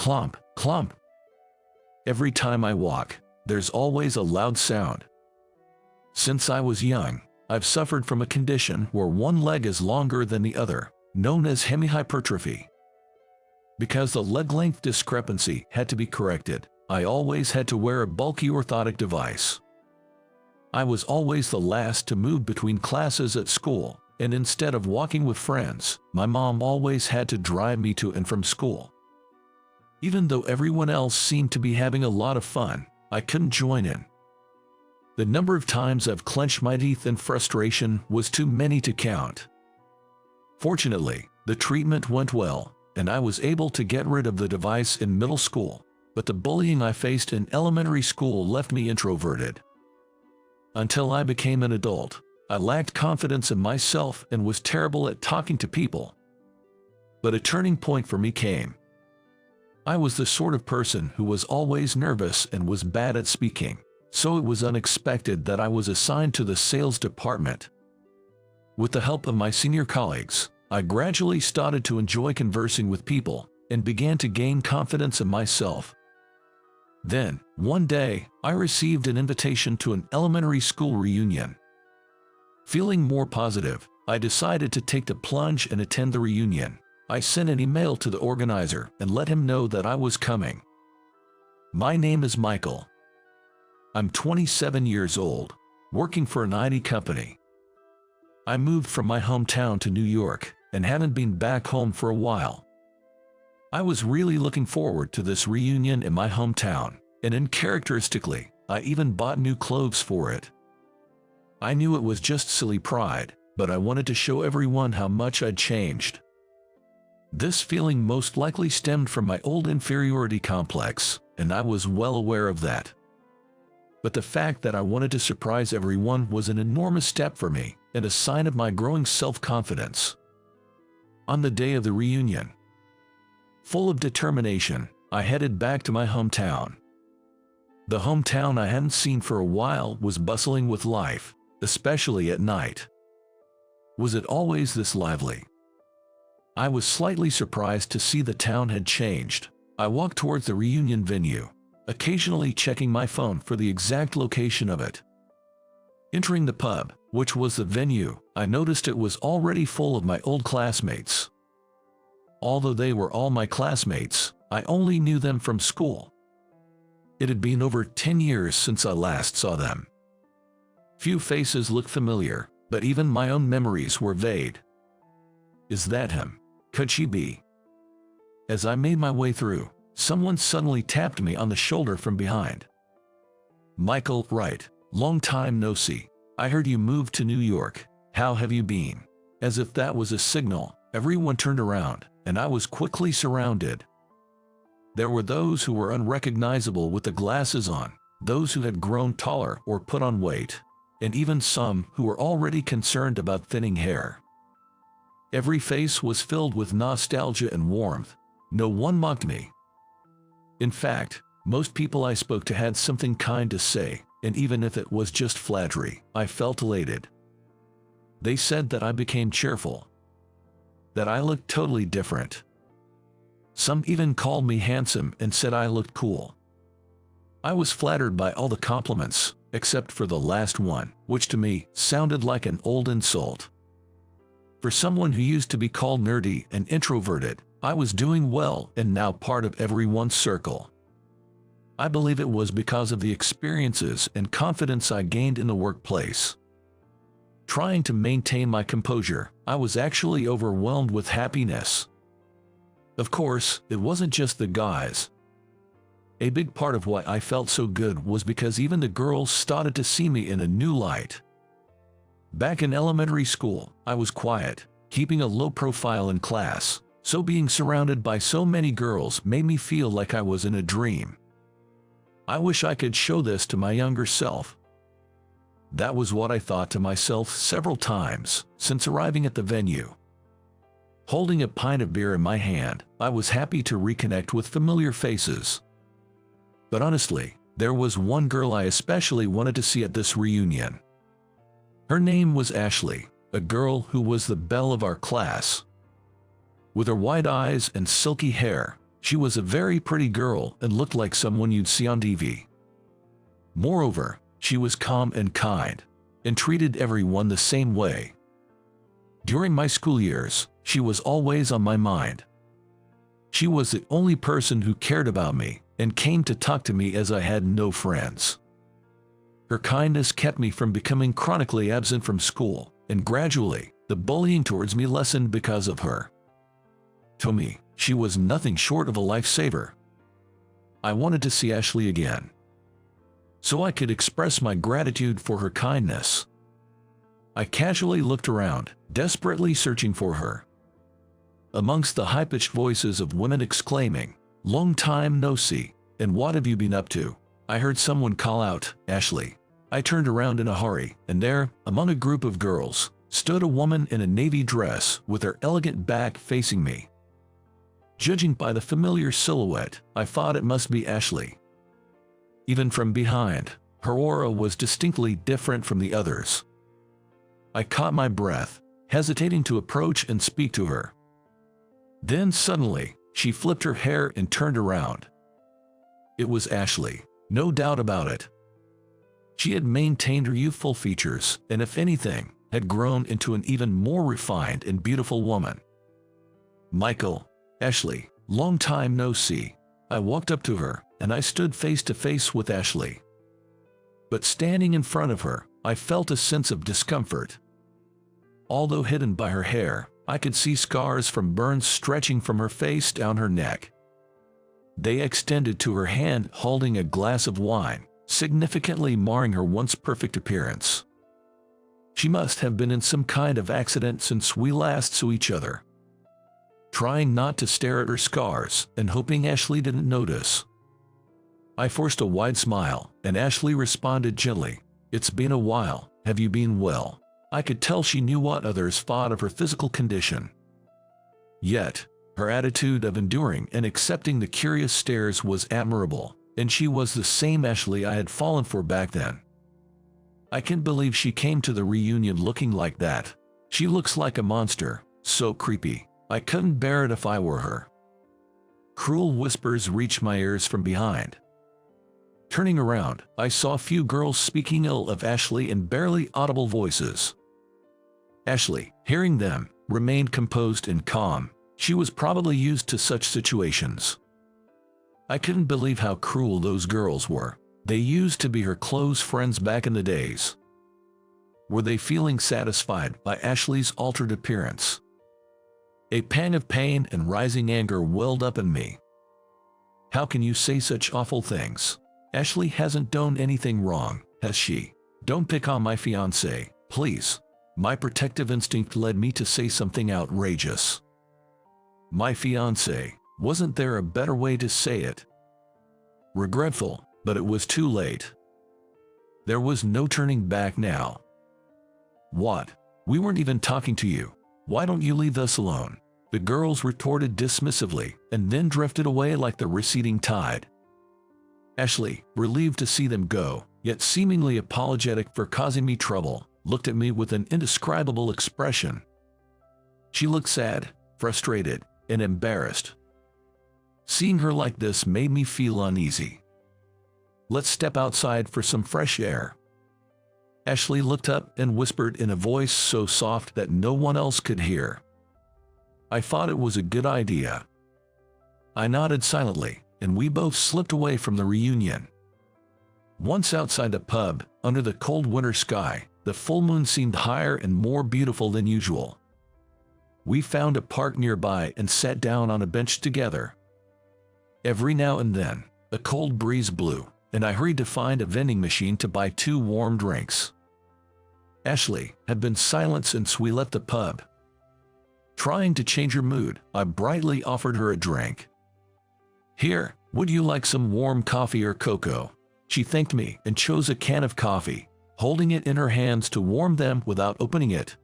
Clomp, clomp. Every time I walk, there's always a loud sound. Since I was young, I've suffered from a condition where one leg is longer than the other, known as hemihypertrophy. Because the leg length discrepancy had to be corrected, I always had to wear a bulky orthotic device. I was always the last to move between classes at school, and instead of walking with friends, my mom always had to drive me to and from school. Even though everyone else seemed to be having a lot of fun, I couldn't join in. The number of times I've clenched my teeth in frustration was too many to count. Fortunately, the treatment went well, and I was able to get rid of the device in middle school, but the bullying I faced in elementary school left me introverted. Until I became an adult, I lacked confidence in myself and was terrible at talking to people. But a turning point for me came. I was the sort of person who was always nervous and was bad at speaking, so it was unexpected that I was assigned to the sales department. With the help of my senior colleagues, I gradually started to enjoy conversing with people and began to gain confidence in myself. Then, one day, I received an invitation to an elementary school reunion. Feeling more positive, I decided to take the plunge and attend the reunion. I sent an email to the organizer and let him know that I was coming. My name is Michael. I'm 27 years old, working for an IT company. I moved from my hometown to New York and haven't been back home for a while. I was really looking forward to this reunion in my hometown, and uncharacteristically, I even bought new clothes for it. I knew it was just silly pride, but I wanted to show everyone how much I'd changed. This feeling most likely stemmed from my old inferiority complex, and I was well aware of that. But the fact that I wanted to surprise everyone was an enormous step for me, and a sign of my growing self-confidence. On the day of the reunion, full of determination, I headed back to my hometown. The hometown I hadn't seen for a while was bustling with life, especially at night. Was it always this lively? I was slightly surprised to see the town had changed. I walked towards the reunion venue, occasionally checking my phone for the exact location of it. Entering the pub, which was the venue, I noticed it was already full of my old classmates. Although they were all my classmates, I only knew them from school. It had been over 10 years since I last saw them. Few faces looked familiar, but even my own memories were vague. Is that him? Could she be? As I made my way through, someone suddenly tapped me on the shoulder from behind. Michael, right. Long time no see. I heard you moved to New York. How have you been? As if that was a signal, everyone turned around, and I was quickly surrounded. There were those who were unrecognizable with the glasses on, those who had grown taller or put on weight, and even some who were already concerned about thinning hair. Every face was filled with nostalgia and warmth. No one mocked me. In fact, most people I spoke to had something kind to say, and even if it was just flattery, I felt elated. They said that I became cheerful, that I looked totally different. Some even called me handsome and said I looked cool. I was flattered by all the compliments, except for the last one, which to me sounded like an old insult. For someone who used to be called nerdy and introverted, I was doing well and now part of everyone's circle. I believe it was because of the experiences and confidence I gained in the workplace. Trying to maintain my composure, I was actually overwhelmed with happiness. Of course, it wasn't just the guys. A big part of why I felt so good was because even the girls started to see me in a new light. Back in elementary school, I was quiet, keeping a low profile in class, so being surrounded by so many girls made me feel like I was in a dream. I wish I could show this to my younger self. That was what I thought to myself several times since arriving at the venue. Holding a pint of beer in my hand, I was happy to reconnect with familiar faces. But honestly, there was one girl I especially wanted to see at this reunion. Her name was Ashley, a girl who was the belle of our class. With her wide eyes and silky hair, She was a very pretty girl and looked like someone you'd see on TV. Moreover, she was calm and kind, and treated everyone the same way. During my school years, she was always on my mind. She was the only person who cared about me and came to talk to me as I had no friends. Her kindness kept me from becoming chronically absent from school, and gradually, the bullying towards me lessened because of her. To me, she was nothing short of a lifesaver. I wanted to see Ashley again, so I could express my gratitude for her kindness. I casually looked around, desperately searching for her. Amongst the high-pitched voices of women exclaiming, "Long time no see, and what have you been up to?" I heard someone call out, "Ashley." I turned around in a hurry, and there, among a group of girls, stood a woman in a navy dress with her elegant back facing me. Judging by the familiar silhouette, I thought it must be Ashley. Even from behind, her aura was distinctly different from the others. I caught my breath, hesitating to approach and speak to her. Then suddenly, she flipped her hair and turned around. It was Ashley, no doubt about it. She had maintained her youthful features, and if anything, had grown into an even more refined and beautiful woman. "Michael, Ashley, long time no see." I walked up to her, and I stood face to face with Ashley. But standing in front of her, I felt a sense of discomfort. Although hidden by her hair, I could see scars from burns stretching from her face down her neck. They extended to her hand holding a glass of wine, significantly marring her once perfect appearance. She must have been in some kind of accident since we last saw each other. Trying not to stare at her scars and hoping Ashley didn't notice, I forced a wide smile, and Ashley responded gently, "It's been a while, have you been well?" I could tell she knew what others thought of her physical condition. Yet, her attitude of enduring and accepting the curious stares was admirable, and she was the same Ashley I had fallen for back then. I can't believe she came to the reunion looking like that. She looks like a monster, so creepy. I couldn't bear it if I were her. Cruel whispers reached my ears from behind. Turning around, I saw a few girls speaking ill of Ashley in barely audible voices. Ashley, hearing them, remained composed and calm. She was probably used to such situations. I couldn't believe how cruel those girls were. They used to be her close friends back in the days. Were they feeling satisfied by Ashley's altered appearance? A pang of pain and rising anger welled up in me. How can you say such awful things? Ashley hasn't done anything wrong, has she? Don't pick on my fiancé, please. My protective instinct led me to say something outrageous. My fiancé, wasn't there a better way to say it? Regretful, but it was too late. There was no turning back now. What? We weren't even talking to you. Why don't you leave us alone? The girls retorted dismissively, and then drifted away like the receding tide. Ashley, relieved to see them go, yet seemingly apologetic for causing me trouble, looked at me with an indescribable expression. She looked sad, frustrated, and embarrassed. Seeing her like this made me feel uneasy. "Let's step outside for some fresh air." Ashley looked up and whispered in a voice so soft that no one else could hear. I thought it was a good idea. I nodded silently, and we both slipped away from the reunion. Once outside the pub, under the cold winter sky, the full moon seemed higher and more beautiful than usual. We found a park nearby and sat down on a bench together. Every now and then, a cold breeze blew, and I hurried to find a vending machine to buy 2 warm drinks. Ashley had been silent since we left the pub. Trying to change her mood, I brightly offered her a drink. "Here, would you like some warm coffee or cocoa?" She thanked me and chose a can of coffee, holding it in her hands to warm them without opening it.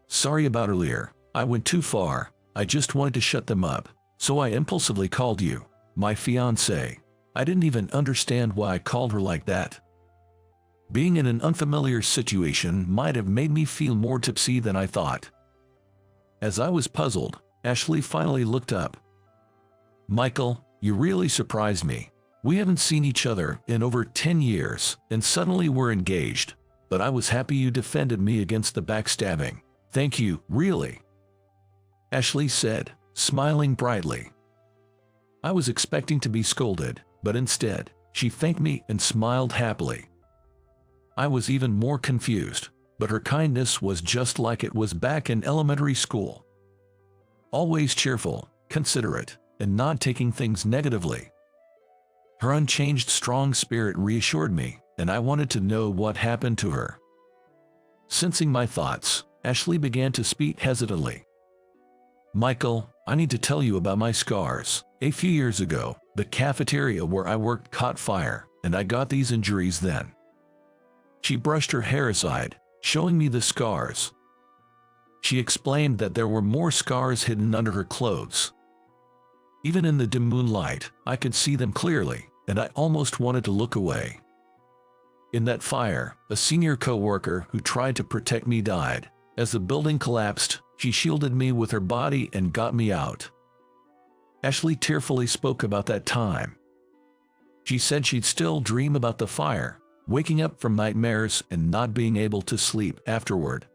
"Sorry about earlier, I went too far. I just wanted to shut them up, so I impulsively called you my fiancé." I didn't even understand why I called her like that. Being in an unfamiliar situation might have made me feel more tipsy than I thought. As I was puzzled, Ashley finally looked up. Michael, you really surprised me. We haven't seen each other in over 10 years, and suddenly we're engaged. But I was happy you defended me against the backstabbing. Thank you, really," Ashley said, smiling brightly. I was expecting to be scolded, but instead, she thanked me and smiled happily. I was even more confused, but her kindness was just like it was back in elementary school. Always cheerful, considerate, and not taking things negatively. Her unchanged strong spirit reassured me, and I wanted to know what happened to her. Sensing my thoughts, Ashley began to speak hesitantly. "Michael, I need to tell you about my scars. A few years ago, the cafeteria where I worked caught fire, and I got these injuries then." She brushed her hair aside, showing me the scars. She explained that there were more scars hidden under her clothes. Even in the dim moonlight, I could see them clearly, and I almost wanted to look away. In that fire, a senior co-worker who tried to protect me died. As the building collapsed, she shielded me with her body and got me out. Ashley tearfully spoke about that time. She said she'd still dream about the fire, waking up from nightmares and not being able to sleep afterward.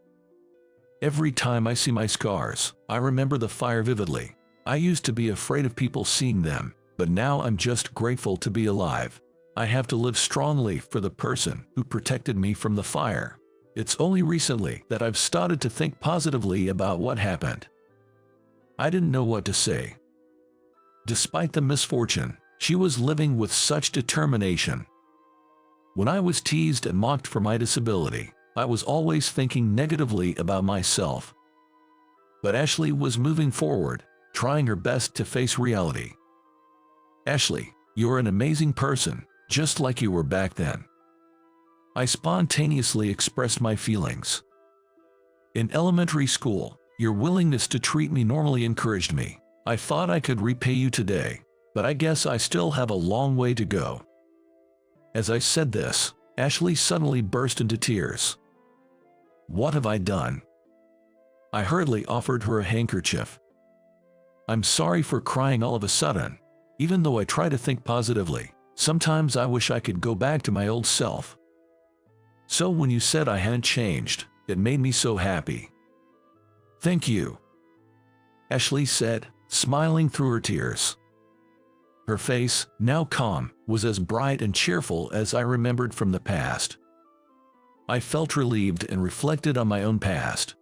"Every time I see my scars, I remember the fire vividly. I used to be afraid of people seeing them, but now I'm just grateful to be alive. I have to live strongly for the person who protected me from the fire. It's only recently that I've started to think positively about what happened." I didn't know what to say. Despite the misfortune, she was living with such determination. When I was teased and mocked for my disability, I was always thinking negatively about myself. But Ashley was moving forward, trying her best to face reality. "Ashley, you're an amazing person, just like you were back then." I spontaneously expressed my feelings. "In elementary school, your willingness to treat me normally encouraged me. I thought I could repay you today, but I guess I still have a long way to go." As I said this, Ashley suddenly burst into tears. "What have I done?" I hurriedly offered her a handkerchief. "I'm sorry for crying all of a sudden. Even though I try to think positively, sometimes I wish I could go back to my old self. So when you said I hadn't changed, it made me so happy." "Thank you," Ashley said, smiling through her tears. Her face, now calm, was as bright and cheerful as I remembered from the past. I felt relieved and reflected on my own past.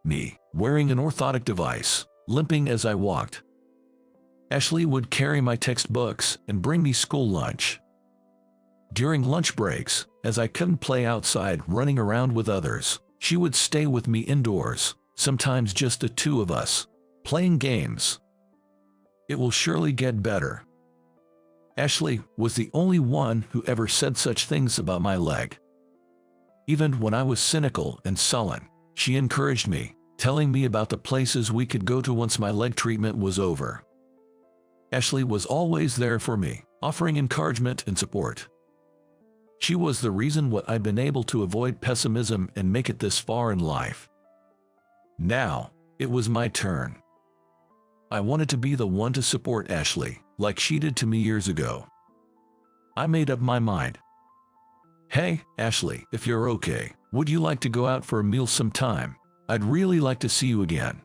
Me, wearing an orthotic device, limping as I walked. Ashley would carry my textbooks and bring me school lunch. During lunch breaks, as I couldn't play outside running around with others, she would stay with me indoors, sometimes just the two of us, playing games. "It will surely get better." Ashley was the only one who ever said such things about my leg. Even when I was cynical and sullen, she encouraged me, telling me about the places we could go to once my leg treatment was over. Ashley was always there for me, offering encouragement and support. She was the reason why I've been able to avoid pessimism and make it this far in life. Now, it was my turn. I wanted to be the one to support Ashley, like she did to me years ago. I made up my mind. "Hey, Ashley, if you're okay, would you like to go out for a meal sometime? I'd really like to see you again."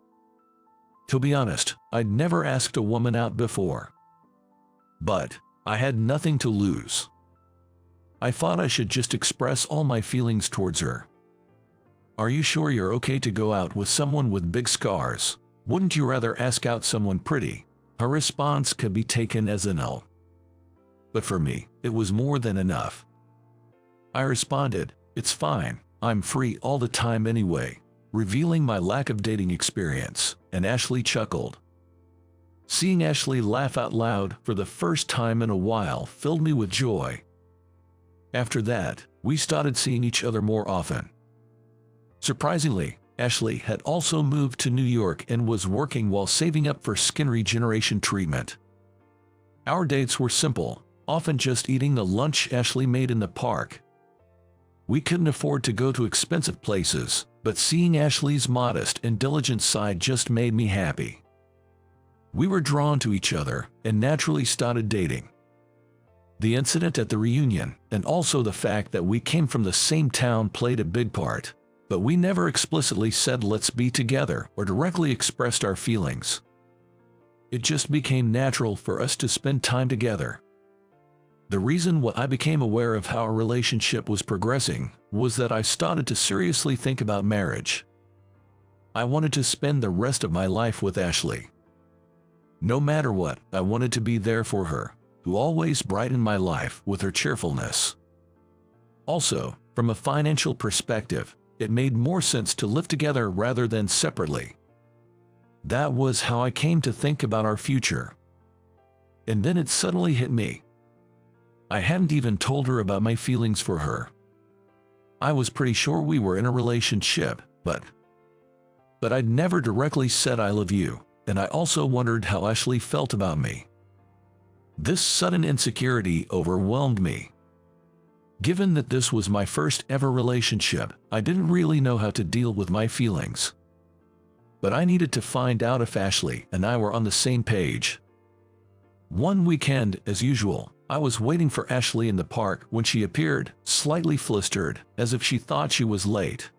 To be honest, I'd never asked a woman out before. But I had nothing to lose. I thought I should just express all my feelings towards her. "Are you sure you're okay to go out with someone with big scars? Wouldn't you rather ask out someone pretty?" Her response could be taken as a no. But for me, it was more than enough. I responded, "It's fine, I'm free all the time anyway," revealing my lack of dating experience, and Ashley chuckled. Seeing Ashley laugh out loud for the first time in a while filled me with joy. After that, we started seeing each other more often. Surprisingly, Ashley had also moved to New York and was working while saving up for skin regeneration treatment. Our dates were simple, often just eating the lunch Ashley made in the park. We couldn't afford to go to expensive places, but seeing Ashley's modest and diligent side just made me happy. We were drawn to each other and naturally started dating. The incident at the reunion, and also the fact that we came from the same town, played a big part, but we never explicitly said let's be together or directly expressed our feelings. It just became natural for us to spend time together. The reason why I became aware of how our relationship was progressing was that I started to seriously think about marriage. I wanted to spend the rest of my life with Ashley. No matter what, I wanted to be there for her, who always brightened my life with her cheerfulness. Also, from a financial perspective, it made more sense to live together rather than separately. That was how I came to think about our future. And then it suddenly hit me. I hadn't even told her about my feelings for her. I was pretty sure we were in a relationship, but I'd never directly said I love you, and I also wondered how Ashley felt about me. This sudden insecurity overwhelmed me. Given that this was my first ever relationship, I didn't really know how to deal with my feelings. But I needed to find out if Ashley and I were on the same page. One weekend, as usual, I was waiting for Ashley in the park when she appeared, slightly flustered, as if she thought she was late.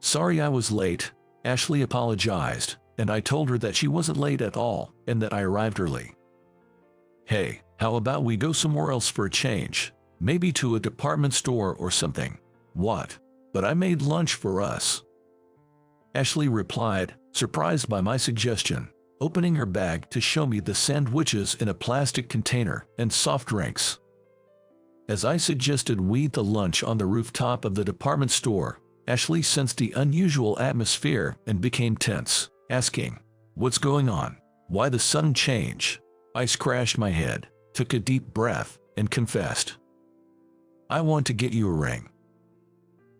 "Sorry I was late," Ashley apologized, and I told her that she wasn't late at all and that I arrived early. "Hey, how about we go somewhere else for a change? Maybe to a department store or something." "What? But I made lunch for us," Ashley replied, surprised by my suggestion, opening her bag to show me the sandwiches in a plastic container and soft drinks. As I suggested we eat the lunch on the rooftop of the department store, Ashley sensed the unusual atmosphere and became tense, asking, "What's going on? Why the sudden change?" I scratched my head, took a deep breath, and confessed, "I want to get you a ring.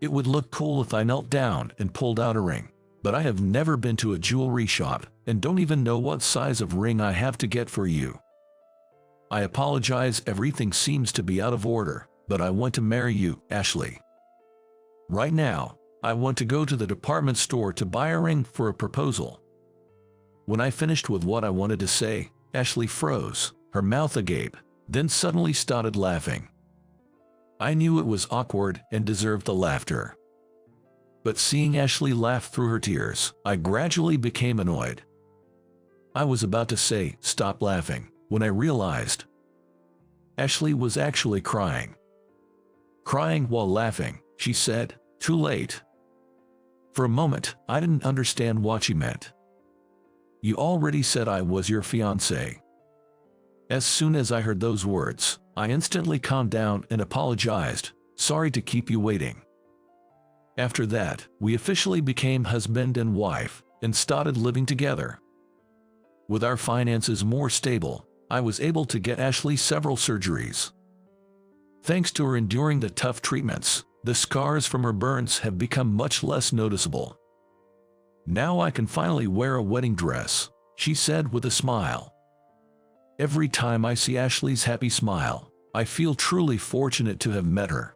It would look cool if I knelt down and pulled out a ring, but I have never been to a jewelry shop and don't even know what size of ring I have to get for you. I apologize, everything seems to be out of order, but I want to marry you, Ashley. Right now, I want to go to the department store to buy a ring for a proposal." When I finished with what I wanted to say, Ashley froze, her mouth agape, then suddenly started laughing. I knew it was awkward and deserved the laughter. But seeing Ashley laugh through her tears, I gradually became annoyed. I was about to say, "Stop laughing," when I realized Ashley was actually crying. "Crying while laughing," she said, "too late." For a moment, I didn't understand what she meant. "You already said I was your fiancé." As soon as I heard those words, I instantly calmed down and apologized, "Sorry to keep you waiting." After that, we officially became husband and wife and started living together. With our finances more stable, I was able to get Ashley several surgeries. Thanks to her enduring the tough treatments, the scars from her burns have become much less noticeable. "Now I can finally wear a wedding dress," she said with a smile. Every time I see Ashley's happy smile, I feel truly fortunate to have met her.